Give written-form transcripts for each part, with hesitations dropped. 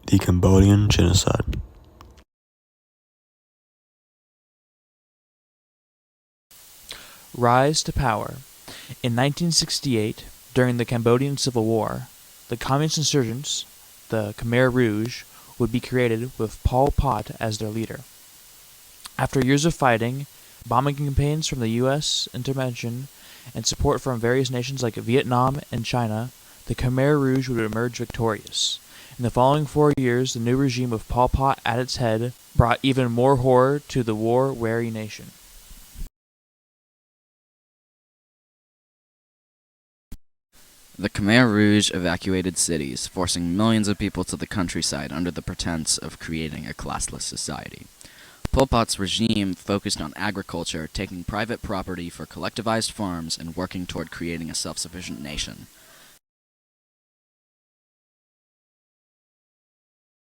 The Cambodian Genocide. Rise to power. In 1968, during the Cambodian Civil War, the communist insurgents, the Khmer Rouge, would be created with Pol Pot as their leader. After years of fighting, bombing campaigns from the U.S. intervention, and support from various nations like Vietnam and China, the Khmer Rouge would emerge victorious. In the following 4 years, the new regime with Pol Pot at its head brought even more horror to the war-weary nation. The Khmer Rouge evacuated cities, forcing millions of people to the countryside under the pretense of creating a classless society. Pol Pot's regime focused on agriculture, taking private property for collectivized farms and working toward creating a self-sufficient nation.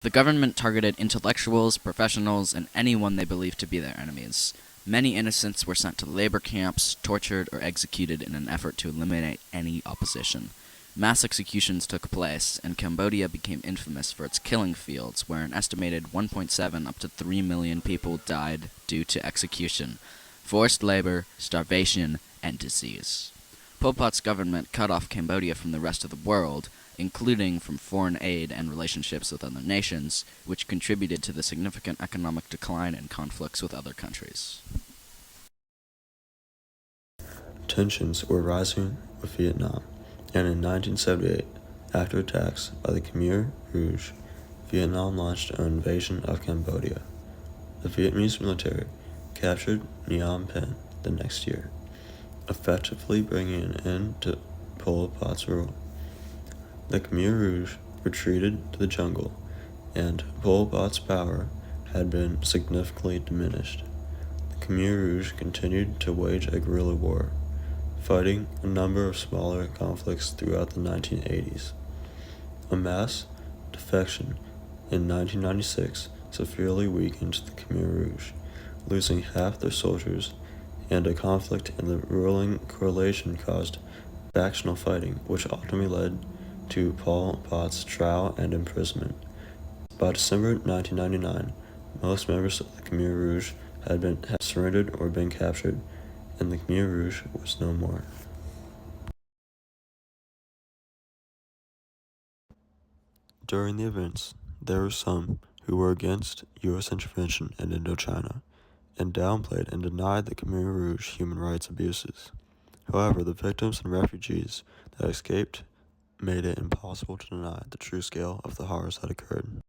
The government targeted intellectuals, professionals, and anyone they believed to be their enemies. Many innocents were sent to labor camps, tortured, or executed in an effort to eliminate any opposition. Mass executions took place, and Cambodia became infamous for its killing fields, where an estimated 1.7 up to 3 million people died due to execution, forced labor, starvation, and disease. Pol Pot's government cut off Cambodia from the rest of the world, including from foreign aid and relationships with other nations, which contributed to the significant economic decline and conflicts with other countries. Tensions were rising with Vietnam, and in 1978, after attacks by the Khmer Rouge, Vietnam launched an invasion of Cambodia. The Vietnamese military captured Phnom Penh the next year, effectively bringing an end to Pol Pot's rule. The Khmer Rouge retreated to the jungle, and Pol Pot's power had been significantly diminished. The Khmer Rouge continued to wage a guerrilla war, fighting a number of smaller conflicts throughout the 1980s. A mass defection in 1996 severely weakened the Khmer Rouge, losing half their soldiers, and a conflict in the ruling coalition caused factional fighting, which ultimately led to Pol Pot's trial and imprisonment. By December 1999, most members of the Khmer Rouge had surrendered or been captured, and the Khmer Rouge was no more. During the events, there were some who were against U.S. intervention in Indochina and downplayed and denied the Khmer Rouge human rights abuses. However, the victims and refugees that escaped made it impossible to deny the true scale of the horrors that occurred.